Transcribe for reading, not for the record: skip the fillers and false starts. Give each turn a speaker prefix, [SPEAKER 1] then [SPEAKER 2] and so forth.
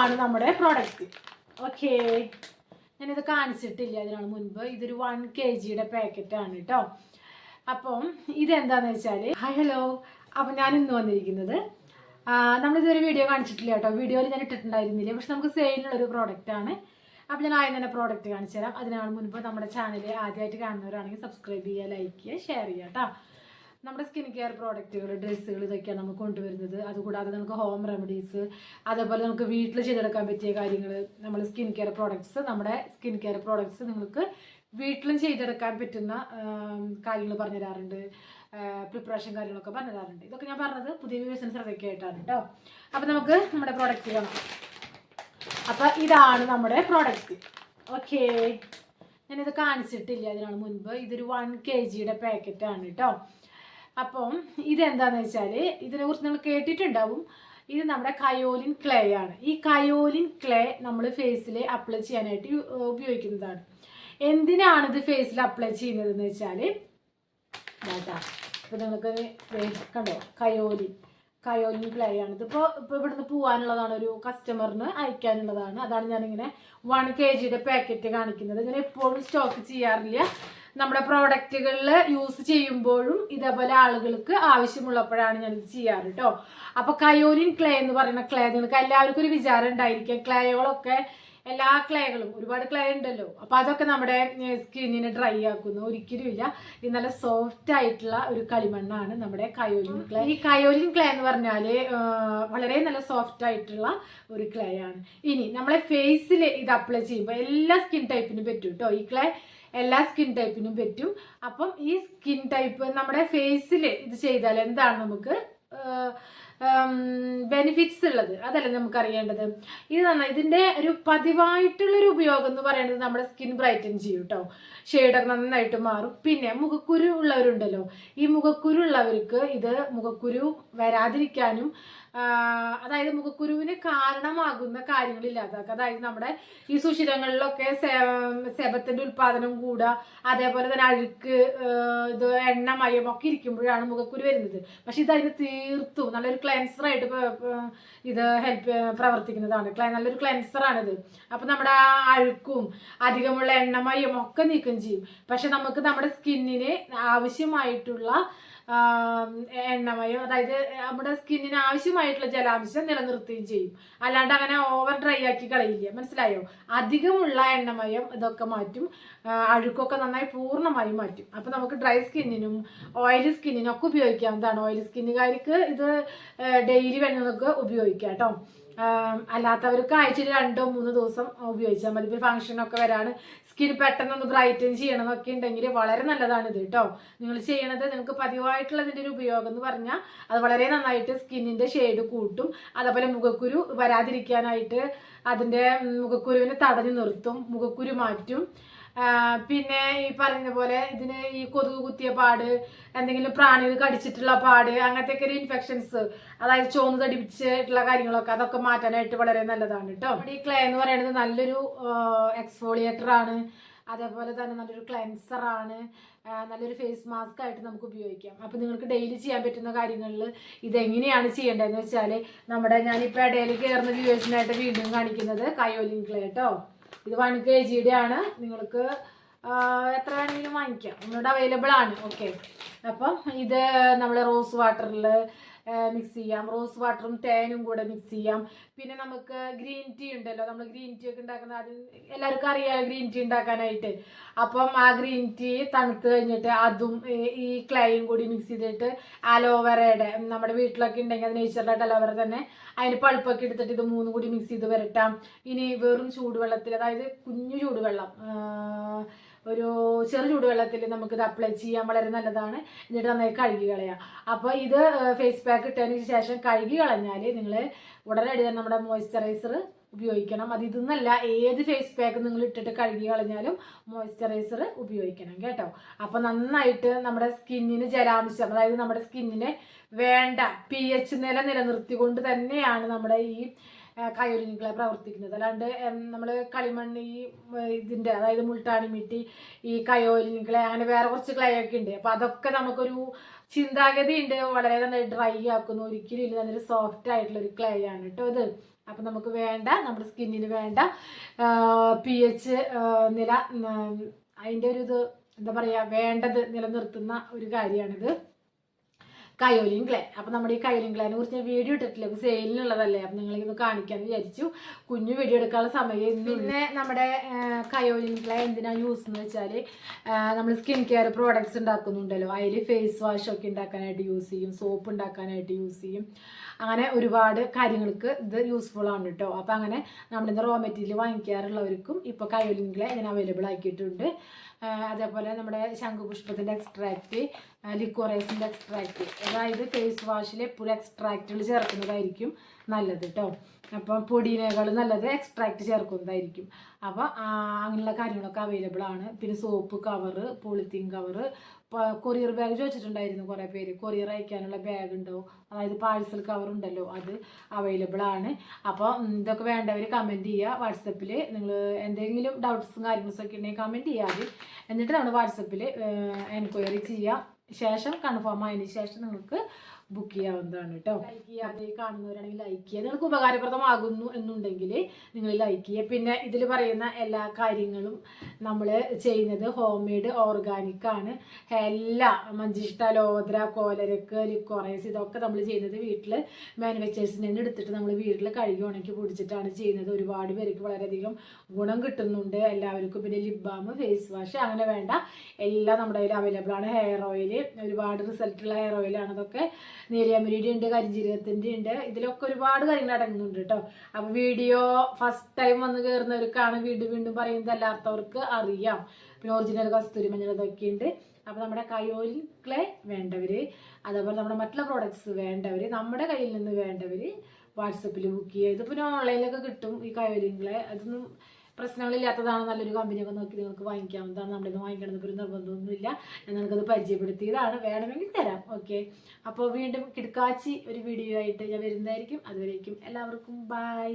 [SPEAKER 1] ഇതാണ് നമ്മുടെ product. Okay, ഞാനിത് കാണിച്ചിട്ടില്ല അതിനാണ് മുൻപ്. ഇതൊരു 1 kg പാക്കറ്റാണ് കേട്ടോ. അപ്പം ഇതെന്താണെന്ന് വെച്ചാൽ, ഹലോ, അപ്പം ഞാൻ ഇന്ന് വന്നിരിക്കുന്നത്, നമ്മളിതുവരെ വീഡിയോ കാണിച്ചിട്ടില്ല കേട്ടോ. വീഡിയോയിൽ ഞാൻ ഇട്ടിട്ടുണ്ടായിരുന്നില്ല, പക്ഷെ നമുക്ക് സെയിലുള്ളൊരു പ്രോഡക്റ്റാണ്. അപ്പം ഞാൻ ആദ്യം തന്നെ പ്രോഡക്റ്റ് കാണിച്ചു തരാം. അതിനാണ് മുൻപ് നമ്മുടെ ചാനൽ ആദ്യമായിട്ട് കാണുന്നവരാണെങ്കിൽ സബ്സ്ക്രൈബ് ചെയ്യുക, ലൈക്ക് ചെയ്യുക, ഷെയർ ചെയ്യുക കേട്ടോ. നമ്മുടെ സ്കിൻ കെയർ പ്രോഡക്റ്റുകൾ, ഡ്രസ്സുകൾ, ഇതൊക്കെയാണ് നമുക്ക് കൊണ്ടുവരുന്നത്. അതുകൂടാതെ നമുക്ക് ഹോം റെമഡീസ്, അതേപോലെ നമുക്ക് വീട്ടിൽ ചെയ്തെടുക്കാൻ പറ്റിയ കാര്യങ്ങൾ, നമ്മൾ സ്കിൻ കെയർ പ്രോഡക്ട്സ്, നമ്മുടെ സ്കിൻ കെയർ പ്രോഡക്ട്സ് നിങ്ങൾക്ക് വീട്ടിലും ചെയ്തെടുക്കാൻ പറ്റുന്ന കാര്യങ്ങൾ പറഞ്ഞു തരാറുണ്ട്. പ്രിപ്പറേഷൻ കാര്യങ്ങളൊക്കെ പറഞ്ഞു തരാറുണ്ട്. ഇതൊക്കെ ഞാൻ പറഞ്ഞത് പുതിയ വ്യൂവേഴ്സിന് ശ്രദ്ധയ്ക്കായിട്ടാണ് കേട്ടോ. അപ്പം നമുക്ക് നമ്മുടെ പ്രോഡക്റ്റ് കാണാം. അപ്പം ഇതാണ് നമ്മുടെ പ്രോഡക്റ്റ്. ഓക്കെ, ഞാനിത് കാണിച്ചിട്ടില്ല അതിനാണ് മുൻപ്. ഇതൊരു 1 kg പാക്കറ്റാണ് കേട്ടോ. അപ്പം ഇതെന്താണെന്ന് വെച്ചാൽ, ഇതിനെക്കുറിച്ച് നിങ്ങൾ കേട്ടിട്ടുണ്ടാവും. ഇത് നമ്മുടെ കയോലിൻ ക്ലേ ആണ്. ഈ കയോലിൻ ക്ലേ നമ്മൾ ഫേസിൽ അപ്ലൈ ചെയ്യാനായിട്ട് ഉപയോഗിക്കുന്നതാണ്. എന്തിനാണ് ഇത് ഫേസിൽ അപ്ലൈ ചെയ്യുന്നതെന്ന് വെച്ചാൽ, ഇപ്പം നിങ്ങൾക്ക് കണ്ടോ, കയോലിൻ ക്ലേ ആണ്. ഇതിപ്പോൾ ഇവിടുന്ന് പോകാനുള്ളതാണ്, ഒരു കസ്റ്റമറിന് അയക്കാനുള്ളതാണ്. അതാണ് ഞാനിങ്ങനെ 1 kg പാക്കറ്റ് കാണിക്കുന്നത്. ഇങ്ങനെ എപ്പോഴും സ്റ്റോക്ക് ചെയ്യാറില്ല. നമ്മുടെ പ്രോഡക്റ്റുകളിൽ യൂസ് ചെയ്യുമ്പോഴും ഇതേപോലെ ആളുകൾക്ക് ആവശ്യമുള്ളപ്പോഴാണ് ഞാനിത് ചെയ്യാറ് കേട്ടോ. അപ്പോൾ കയോലിൻ ക്ലേ എന്ന് പറയുന്ന ക്ലേ, നിങ്ങൾക്ക് എല്ലാവർക്കും ഒരു വിചാരം ഉണ്ടായിരിക്കാം, ക്ലേകളൊക്കെ, എല്ലാ ക്ലേകളും, ഒരുപാട് ക്ലേ ഉണ്ടല്ലോ, അപ്പോൾ അതൊക്കെ നമ്മുടെ സ്കിന്നിനെ ഡ്രൈ ആക്കുന്നു. ഒരിക്കലും ഇല്ല. ഇത് നല്ല സോഫ്റ്റ് ആയിട്ടുള്ള ഒരു കളിമണ്ണാണ് നമ്മുടെ കയോലിൻ ക്ലേ. ഈ കയോലിൻ ക്ലേ എന്ന് പറഞ്ഞാൽ വളരെ നല്ല സോഫ്റ്റ് ആയിട്ടുള്ള ഒരു ക്ലേ ആണ്. ഇനി നമ്മളെ ഫേസിൽ ഇത് അപ്ലൈ ചെയ്യുമ്പോൾ എല്ലാ സ്കിൻ ടൈപ്പിനും പറ്റും കേട്ടോ. ഈ ക്ലേ എല്ലാ സ്കിൻ ടൈപ്പിനും പറ്റും. അപ്പം ഈ സ്കിൻ ടൈപ്പ് നമ്മുടെ ഫേസിൽ ഇത് ചെയ്താൽ എന്താണ് നമുക്ക് ബെനിഫിറ്റ്സ് ഉള്ളത്, അതല്ല നമുക്ക് അറിയേണ്ടത്. ഇത് നന്നായി, ഇതിൻ്റെ ഒരു പതിവായിട്ടുള്ളൊരു ഉപയോഗം എന്ന് പറയുന്നത് നമ്മുടെ സ്കിൻ ബ്രൈറ്റൻ ചെയ്യും കേട്ടോ. ഷെയ്ഡൊക്കെ നന്നായിട്ട് മാറും. പിന്നെ മുഖക്കുരു ഉള്ളവരുണ്ടല്ലോ, ഈ മുഖക്കുരു ഉള്ളവർക്ക് ഇത് മുഖക്കുരു വരാതിരിക്കാനും, അതായത് മുഖക്കുരുവിന് കാരണമാകുന്ന കാര്യങ്ങളില്ലാതാക്കുക. അതായത് നമ്മുടെ ഈ സുഷിരങ്ങളിലൊക്കെ സെബത്തിൻ്റെ ഉൽപ്പാദനം കൂടുക, അതേപോലെ തന്നെ അഴുക്ക്, ഇത് എണ്ണമയം ഒക്കെ ഇരിക്കുമ്പോഴാണ് മുഖക്കുരു വരുന്നത്. പക്ഷെ ഇതതിന് തീർത്തും നല്ലൊരു ക്ലെൻസറായിട്ട് ഇത് പ്രവർത്തിക്കുന്നതാണ്. നല്ലൊരു ക്ലെൻസറാണിത്. അപ്പം നമ്മുടെ ആ അഴുക്കും അധികമുള്ള എണ്ണമയം ഒക്കെ നീക്കം ചെയ്യും. പക്ഷെ നമുക്ക് നമ്മുടെ സ്കിന്നിന് ആവശ്യമായിട്ടുള്ള എണ്ണമയം, അതായത് നമ്മുടെ സ്കിന്നിന് ആവശ്യമായിട്ടുള്ള ജലാംശം നിലനിർത്തുകയും ചെയ്യും. അല്ലാണ്ട് അങ്ങനെ ഓവർ ഡ്രൈ ആക്കി കളയില്ല, മനസ്സിലായോ? അധികമുള്ള എണ്ണമയം ഇതൊക്കെ മാറ്റും, അഴുക്കൊക്കെ നന്നായി പൂർണ്ണമായും മാറ്റും. അപ്പം നമുക്ക് ഡ്രൈ സ്കിന്നിനും ഓയിലി സ്കിന്നിനും ഒക്കെ ഉപയോഗിക്കാവുന്നതാണ്. ഓയിലി സ്കിന്നുകാർക്ക് ഇത് ഡെയിലി വേണമെന്നൊക്കെ ഉപയോഗിക്കാം കേട്ടോ. അല്ലാത്തവർക്ക് ആഴ്ചയിൽ 2-3 ദിവസം ഉപയോഗിച്ചാൽ മതി. ഇപ്പോൾ ഫംഗ്ഷനൊക്കെ വരാണ്, സ്കിൻ പെട്ടെന്നൊന്ന് ബ്രൈറ്റൻ ചെയ്യണമെന്നൊക്കെ ഉണ്ടെങ്കിൽ വളരെ നല്ലതാണ് ഇത് കേട്ടോ. നിങ്ങൾ ചെയ്യണത്, നിങ്ങൾക്ക് പതിവായിട്ടുള്ളതിൻ്റെ ഒരു ഉപയോഗം എന്ന് പറഞ്ഞാൽ അത് വളരെ നന്നായിട്ട് സ്കിന്നിൻ്റെ ഷെയ്ഡ് കൂട്ടും. അതേപോലെ മുഖക്കുരു വരാതിരിക്കാനായിട്ട് അതിൻ്റെ മുഖക്കുരുവിനെ തടഞ്ഞു നിർത്തും, മുഖക്കുരു മാറ്റും. പിന്നെ ഈ പറയുന്ന പോലെ ഇതിന് ഈ കൊതുക് കുത്തിയ പാട്, എന്തെങ്കിലും പ്രാണികൾ കടിച്ചിട്ടുള്ള പാട്, അങ്ങനത്തെയൊക്കെ ഒരു ഇൻഫെക്ഷൻസ്, അതായത് ചോന്ന് തടിപ്പിച്ചിട്ടുള്ള കാര്യങ്ങളൊക്കെ, അതൊക്കെ മാറ്റാനായിട്ട് വളരെ നല്ലതാണ് കേട്ടോ. ഈ ക്ലേ എന്ന് പറയുന്നത് നല്ലൊരു എക്സ്ഫോളിയേറ്റർ ആണ്, അതേപോലെ തന്നെ നല്ലൊരു ക്ലെൻസറാണ്, നല്ലൊരു ഫേസ് മാസ്ക് ആയിട്ട് നമുക്ക് ഉപയോഗിക്കാം. അപ്പോൾ നിങ്ങൾക്ക് ഡെയിലി ചെയ്യാൻ പറ്റുന്ന കാര്യങ്ങളിൽ ഇതെങ്ങനെയാണ് ചെയ്യേണ്ടതെന്ന് വെച്ചാൽ, ഞാനിപ്പോൾ ഇടയിൽ കയറുന്ന വ്യൂവേഴ്സിനായിട്ട് വീണ്ടും കാണിക്കുന്നത് കയോലിൻ ക്ലേ കേട്ടോ. ഇത് 1 kg ആണ്. നിങ്ങൾക്ക് എത്ര വേണമെങ്കിലും വാങ്ങിക്കാം, നിങ്ങളുടെ അവൈലബിൾ ആണ്. ഓക്കെ, അപ്പം ഇത് നമ്മൾ റോസ് വാട്ടറിൽ മിക്സ് ചെയ്യാം, റോസ് വാട്ടറും തേനും കൂടെ മിക്സ് ചെയ്യാം. പിന്നെ നമുക്ക് ഗ്രീൻ ടീ ഉണ്ടല്ലോ, നമ്മൾ ഗ്രീൻ ടീ ഒക്കെ ഉണ്ടാക്കുന്ന, അത് എല്ലാവർക്കും അറിയാം ഗ്രീൻ ടീ ഉണ്ടാക്കാനായിട്ട്. അപ്പം ആ ഗ്രീൻ ടീ തണുത്ത് കഴിഞ്ഞിട്ട് അതും ഈ ക്ലേയും കൂടി മിക്സ് ചെയ്തിട്ട്, അലോവേറയുടെ നമ്മുടെ വീട്ടിലൊക്കെ ഉണ്ടെങ്കിൽ അത് നേച്ചറലായിട്ട് അലോവേറ തന്നെ, അതിന് പൾപ്പൊക്കെ എടുത്തിട്ട് ഇത് 3 കൂടി മിക്സ് ചെയ്ത് വരട്ടാം. ഇനി വെറും ചൂടുവെള്ളത്തിൽ, അതായത് കുഞ്ഞു ചൂടുവെള്ളം, ഒരു ചെറു ചൂടുവെള്ളത്തിൽ നമുക്കിത് അപ്ലൈ ചെയ്യാൻ വളരെ നല്ലതാണ്. എന്നിട്ട് നന്നായി കഴുകി കളയാം. അപ്പോൾ ഇത് ഫേസ് പാക്ക് ഇട്ടതിന് ശേഷം കഴുകി കളഞ്ഞാൽ നിങ്ങൾ ഉടനടി തന്നെ നമ്മുടെ മോയ്സ്ചറൈസർ ഉപയോഗിക്കണം. അത് ഇതെന്നല്ല, ഏത് ഫേസ് പാക്ക് നിങ്ങൾ ഇട്ടിട്ട് കഴുകി കളഞ്ഞാലും മോയ്സ്ചറൈസർ ഉപയോഗിക്കണം കേട്ടോ. അപ്പോൾ നന്നായിട്ട് നമ്മുടെ സ്കിന്നിന് ജലാംശം, അതായത് നമ്മുടെ സ്കിന്നിന് വേണ്ട pH നില നിലനിർത്തിക്കൊണ്ട് തന്നെയാണ് നമ്മുടെ ഈ കയോലിൻ ക്ലേ പ്രവർത്തിക്കുന്നത്. അല്ലാണ്ട് നമ്മൾ കളിമണ്ണ്, ഈ ഇതിൻ്റെ, അതായത് മുൾട്ടാണി മിട്ടി, ഈ കയോലിൻ ക്ലേ, അങ്ങനെ വേറെ കുറച്ച് ക്ലേ ഒക്കെ ഉണ്ട്. അപ്പോൾ അതൊക്കെ നമുക്കൊരു ചിന്താഗതി ഉണ്ട്, വളരെ നന്നായി ഡ്രൈ ആക്കുന്നു, ഒരിക്കലും ഇല്ല, നല്ലൊരു സോഫ്റ്റ് ആയിട്ടുള്ള ഒരു ക്ലേ ആണ് കേട്ടോ ഇത്. അപ്പം നമുക്ക് വേണ്ട, നമ്മുടെ സ്കിന്നിന് വേണ്ട pH നില, അതിൻ്റെ ഒരു ഇത് എന്താ പറയുക, വേണ്ടത് നിലനിർത്തുന്ന ഒരു കാര്യമാണിത് കയോലിൻ ക്ലേ. അപ്പം നമ്മുടെ ഈ കയോലിൻ ക്ലേനെ കുറിച്ച് വീഡിയോ ഇട്ടിട്ടില്ല, ഇപ്പോൾ സെയിലിനുള്ളതല്ലേ, അപ്പം നിങ്ങളിതൊന്ന് കാണിക്കാമെന്ന് വിചാരിച്ചു. കുഞ്ഞു വീഡിയോ എടുക്കാനുള്ള സമയം. പിന്നെ നമ്മുടെ കയോലിൻ ക്ലേ എന്തിനാണ് യൂസ് എന്ന് വെച്ചാൽ, നമ്മൾ സ്കിൻ കെയർ പ്രോഡക്ട്സ് ഉണ്ടാക്കുന്നുണ്ടല്ലോ, അതിൽ ഫേസ് വാഷ് ഒക്കെ ഉണ്ടാക്കാനായിട്ട് യൂസ് ചെയ്യും, സോപ്പ് ഉണ്ടാക്കാനായിട്ട് യൂസ് ചെയ്യും, അങ്ങനെ ഒരുപാട് കാര്യങ്ങൾക്ക് ഇത് യൂസ്ഫുൾ ആണ് കേട്ടോ. അപ്പം അങ്ങനെ നമ്മളിന്ന് റോ മെറ്റീരിയൽ വാങ്ങിക്കാറുള്ളവർക്കും ഇപ്പോൾ കയോലിൻ ക്ലേ ഇതിന് അവൈലബിൾ ആക്കിയിട്ടുണ്ട്. അതേപോലെ നമ്മുടെ ശംഖുപുഷ്പത്തിൻ്റെ എക്സ്ട്രാക്റ്റ്, ലിക്വറൈസിൻ്റെ എക്സ്ട്രാക്റ്റ്, അതായത് ഫേസ് വാഷിൽ എപ്പോഴും എക്സ്ട്രാക്റ്റുകൾ ചേർക്കുന്നതായിരിക്കും നല്ലത് കേട്ടോ. അപ്പം പൊടിയിനേക്കാൾ നല്ലത് എക്സ്ട്രാക്റ്റ് ചേർക്കുന്നതായിരിക്കും. അപ്പോൾ അങ്ങനെയുള്ള കാര്യങ്ങളൊക്കെ അവൈലബിൾ ആണ്. പിന്നെ soap cover, polythene cover, courier bag ചോദിച്ചിട്ടുണ്ടായിരുന്നു കുറേ പേര്. കൊറിയർ അയക്കാനുള്ള ബാഗ് ഉണ്ടോ, അതായത് പാഴ്സൽ കവർ ഉണ്ടല്ലോ, അത് അവൈലബിൾ ആണ്. അപ്പോൾ ഇതൊക്കെ വേണ്ടവർ കമൻറ്റ് ചെയ്യുക വാട്സപ്പിൽ. നിങ്ങൾ എന്തെങ്കിലും ഡൗട്ട്സും കാര്യങ്ങളൊക്കെ ഉണ്ടെങ്കിൽ കമൻറ്റ് ചെയ്യാതെ, എന്നിട്ട് നമ്മൾ വാട്സപ്പിൽ എൻക്വയറി ചെയ്യുക. ശേഷം കൺഫേം ആയതിന് ശേഷം നിങ്ങൾക്ക് ബുക്ക് ചെയ്യാവുന്നതാണ് കേട്ടോ. ലൈക്ക് ചെയ്യാതെ കാണുന്നവരാണെങ്കിൽ ലൈക്ക് ചെയ്യുക. നിങ്ങൾക്ക് ഉപകാരപ്രദമാകുന്നു എന്നുണ്ടെങ്കിൽ നിങ്ങൾ ലൈക്ക് ചെയ്യുക. പിന്നെ ഇതിൽ പറയുന്ന എല്ലാ കാര്യങ്ങളും നമ്മൾ ചെയ്യുന്നത് ഹോം മെയ്ഡ് ഓർഗാനിക് ആണ്. എല്ലാ മഞ്ചിഷ്ട, ലോദ്ര, കോലരക്ക്, ലിക്വറൈസ് ഇതൊക്കെ നമ്മൾ ചെയ്യുന്നത് വീട്ടിൽ മാനുഫാക്ചേഴ്സിൽ നിന്ന് എടുത്തിട്ട് നമ്മൾ വീട്ടിൽ കഴുകി ഉണക്കി പൊടിച്ചിട്ടാണ് ചെയ്യുന്നത്. ഒരുപാട് പേർക്ക് വളരെയധികം ഗുണം കിട്ടുന്നുണ്ട് എല്ലാവർക്കും. പിന്നെ ലിപ്ബാം, ഫേസ് വാഷ്, അങ്ങനെ വേണ്ട എല്ലാം നമ്മുടെ കയ്യിൽ അവൈലബിൾ ആണ്. ഹെയർ ഓയിൽ, ഒരുപാട് റിസൾട്ടുള്ള ഹെയർ ഓയിലാണ് അതൊക്കെ. നീലിയാമരിയുടെ ഉണ്ട്, കരിഞ്ജീരകത്തിൻ്റെ ഉണ്ട്, ഇതിലൊക്കെ ഒരുപാട് കാര്യങ്ങൾ അടങ്ങുന്നുണ്ട് കേട്ടോ. അപ്പോൾ വീഡിയോ ഫസ്റ്റ് ടൈം വന്ന് കയറുന്നവർക്കാണ് വീണ്ടും വീണ്ടും പറയുന്നത്, അല്ലാത്തവർക്ക് അറിയാം. പിന്നെ ഒറിജിനൽ കസ്തൂരി മഞ്ഞൾ ഇതൊക്കെ ഉണ്ട്. അപ്പോൾ നമ്മുടെ കയോലിൻ ക്ലേ വേണ്ടവർ, അതേപോലെ നമ്മുടെ മറ്റുള്ള പ്രോഡക്ട്സ് വേണ്ടവർ, നമ്മുടെ കയ്യിൽ നിന്ന് വേണ്ടവർ വാട്സപ്പിൽ ബുക്ക് ചെയ്യുക. ഇതിപ്പോൾ ഓൺലൈനിലൊക്കെ കിട്ടും ഈ കയോലിൻ ക്ലേ. അതൊന്നും പ്രശ്നങ്ങളില്ലാത്തതാണ്. നല്ലൊരു കമ്പനിയൊക്കെ നോക്കി നിങ്ങൾക്ക് വാങ്ങിക്കാവുന്നതാണ്. നമ്മളിത് വാങ്ങിക്കണമെന്ന് ഒരു നിർബന്ധമൊന്നുമില്ല. ഞാൻ നിങ്ങൾക്കത് പരിചയപ്പെടുത്തിയതാണ്, വേണമെങ്കിൽ തരാം. ഓക്കെ, അപ്പോൾ വീണ്ടും കിടക്കാച്ചി ഒരു വീഡിയോ ആയിട്ട് ഞാൻ വരുന്നതായിരിക്കും. അതുവരേക്കും എല്ലാവർക്കും ബൈ.